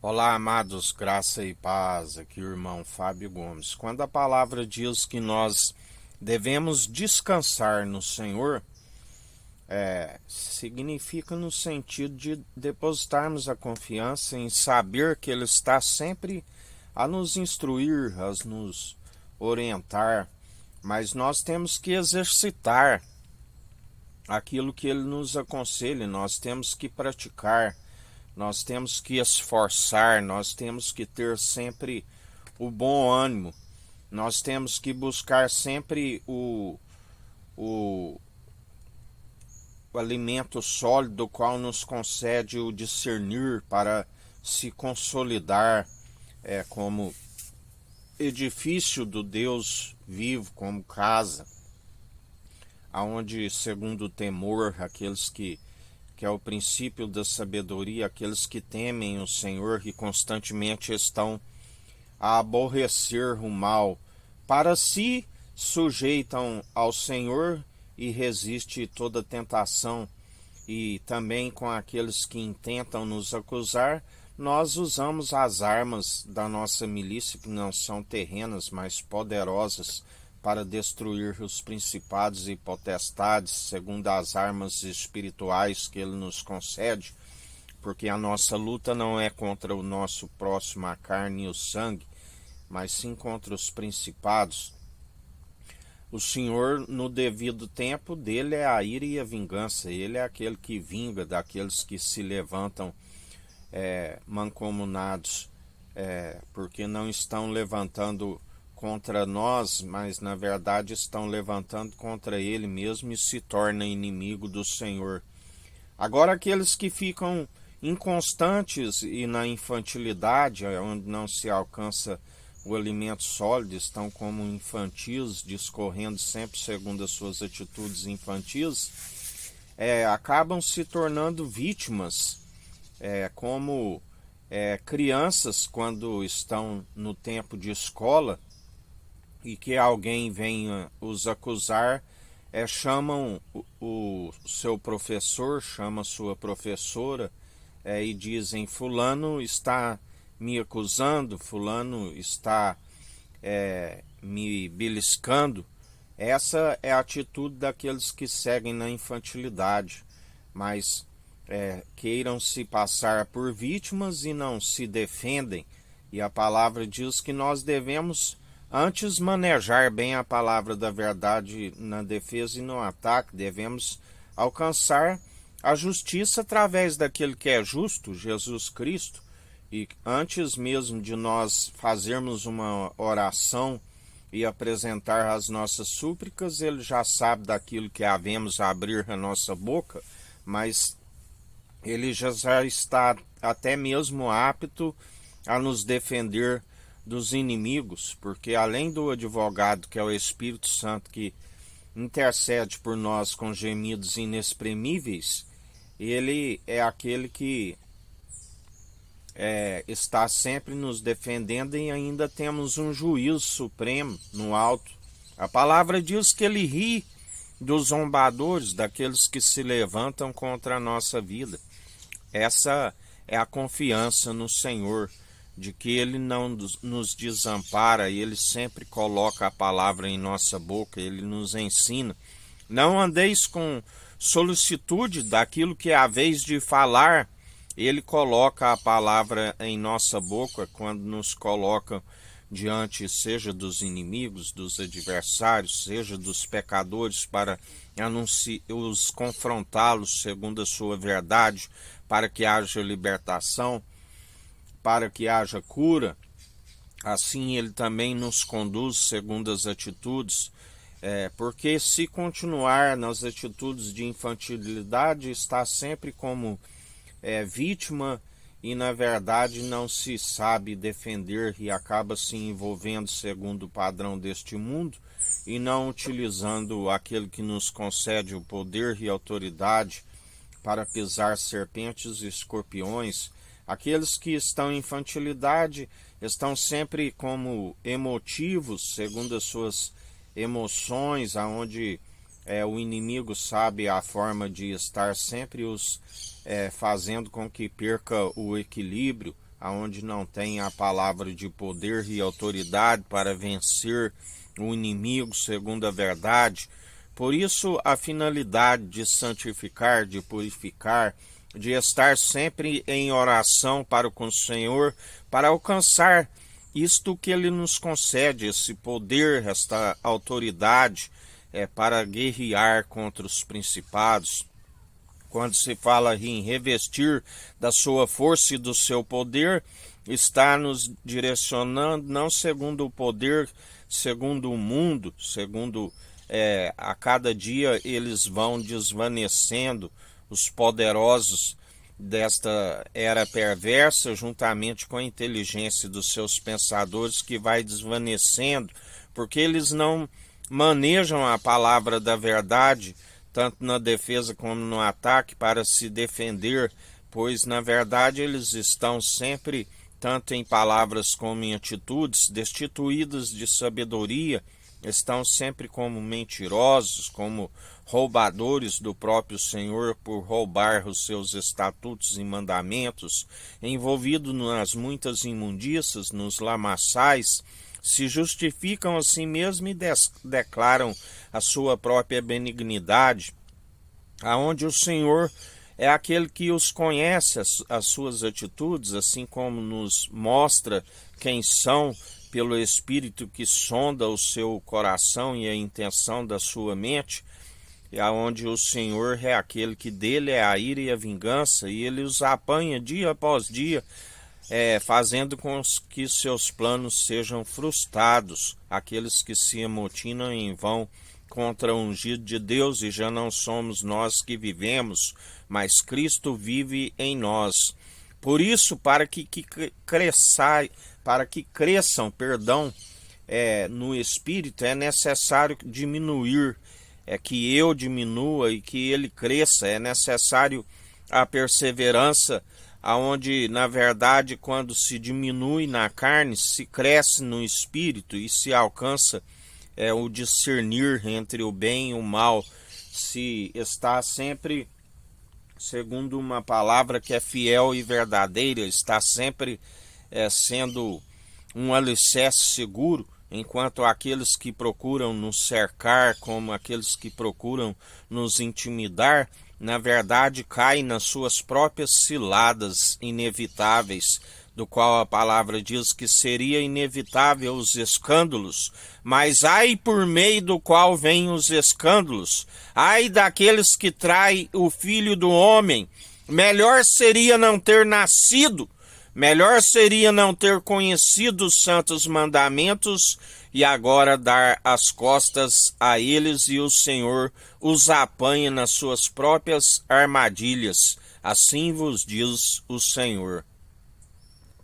Olá, amados, graça e paz. Aqui o irmão Fábio Gomes. Quando a palavra diz que nós devemos descansar no Senhor, significa no sentido de depositarmos a confiança em saber que Ele está sempre a nos instruir, a nos orientar, mas nós temos que exercitar aquilo que Ele nos aconselha, nós temos que praticar. Nós temos que esforçar, nós temos que ter sempre o bom ânimo, nós temos que buscar sempre o, o alimento sólido, qual nos concede o discernir para se consolidar como edifício do Deus vivo, como casa, aonde, segundo o temor, aqueles que é o princípio da sabedoria, aqueles que temem o Senhor e constantemente estão a aborrecer o mal, para si sujeitam ao Senhor e resiste toda tentação. E também com aqueles que intentam nos acusar, nós usamos as armas da nossa milícia, que não são terrenas, mas poderosas, para destruir os principados e potestades, segundo as armas espirituais que Ele nos concede, porque a nossa luta não é contra o nosso próximo, a carne e o sangue, mas sim contra os principados. O Senhor, no devido tempo, dele é a ira e a vingança. Ele é aquele que vinga daqueles que se levantam mancomunados, porque não estão levantando contra nós, mas na verdade estão levantando contra ele mesmo e se torna inimigo do Senhor. Agora, aqueles que ficam inconstantes e na infantilidade, onde não se alcança o alimento sólido, estão como infantis, discorrendo sempre segundo as suas atitudes infantis, acabam se tornando vítimas, como crianças quando estão no tempo de escola, e que alguém venha os acusar, chamam o seu professor, chama sua professora, e dizem: fulano está me acusando, fulano está me beliscando. Essa é a atitude daqueles que seguem na infantilidade, mas queiram se passar por vítimas e não se defendem. E a palavra diz que nós devemos antes manejar bem a palavra da verdade na defesa e no ataque. Devemos alcançar a justiça através daquele que é justo, Jesus Cristo. E antes mesmo de nós fazermos uma oração e apresentar as nossas súplicas, Ele já sabe daquilo que havemos a abrir a nossa boca, mas Ele já está até mesmo apto a nos defender dos inimigos, porque além do advogado, que é o Espírito Santo, que intercede por nós com gemidos inexprimíveis, ele é aquele que está sempre nos defendendo, e ainda temos um juiz supremo no alto. A palavra diz que ele ri dos zombadores, daqueles que se levantam contra a nossa vida. Essa é a confiança no Senhor, de que Ele não nos desampara, Ele sempre coloca a palavra em nossa boca, Ele nos ensina. Não andeis com solicitude daquilo que é a vez de falar. Ele coloca a palavra em nossa boca quando nos coloca diante, seja dos inimigos, dos adversários, seja dos pecadores, para os confrontá-los segundo a sua verdade, para que haja libertação, para que haja cura. Assim Ele também nos conduz segundo as atitudes, porque se continuar nas atitudes de infantilidade, está sempre como vítima, e na verdade não se sabe defender e acaba se envolvendo segundo o padrão deste mundo e não utilizando aquele que nos concede o poder e autoridade para pisar serpentes e escorpiões. Aqueles que estão em infantilidade estão sempre como emotivos, segundo as suas emoções, aonde o inimigo sabe a forma de estar sempre os fazendo com que perca o equilíbrio, aonde não tem a palavra de poder e autoridade para vencer o inimigo segundo a verdade. Por isso, a finalidade de santificar, de purificar, de estar sempre em oração para com o Senhor, para alcançar isto que Ele nos concede, esse poder, esta autoridade, para guerrear contra os principados. Quando se fala em revestir da sua força e do seu poder, está nos direcionando não segundo o poder, segundo o mundo, segundo a cada dia eles vão desvanecendo os poderosos desta era perversa, juntamente com a inteligência dos seus pensadores, que vai desvanecendo, porque eles não manejam a palavra da verdade, tanto na defesa como no ataque, para se defender, pois na verdade eles estão sempre, tanto em palavras como em atitudes, destituídos de sabedoria, estão sempre como mentirosos, como roubadores do próprio Senhor por roubar os seus estatutos e mandamentos, envolvidos nas muitas imundícias, nos lamaçais, se justificam a si mesmos e declaram a sua própria benignidade, aonde o Senhor é aquele que os conhece, as suas atitudes, assim como nos mostra quem são pelo Espírito que sonda o seu coração e a intenção da sua mente, aonde o Senhor é aquele que dele é a ira e a vingança, e ele os apanha dia após dia, fazendo com que seus planos sejam frustrados, aqueles que se amotinam em vão contra o ungido de Deus, e já não somos nós que vivemos, mas Cristo vive em nós. Por isso, para que cresçam, no Espírito, é necessário diminuir, que eu diminua e que ele cresça, é necessário a perseverança, aonde, na verdade, quando se diminui na carne, se cresce no Espírito e se alcança o discernir entre o bem e o mal, se está sempre, segundo uma palavra que é fiel e verdadeira, está sempre sendo um alicerce seguro, enquanto aqueles que procuram nos cercar, como aqueles que procuram nos intimidar, na verdade caem nas suas próprias ciladas inevitáveis, do qual a palavra diz que seria inevitável os escândalos, mas ai por meio do qual vêm os escândalos, ai daqueles que traem o Filho do Homem. Melhor seria não ter nascido, melhor seria não ter conhecido os santos mandamentos e agora dar as costas a eles, e o Senhor os apanha nas suas próprias armadilhas. Assim vos diz o Senhor.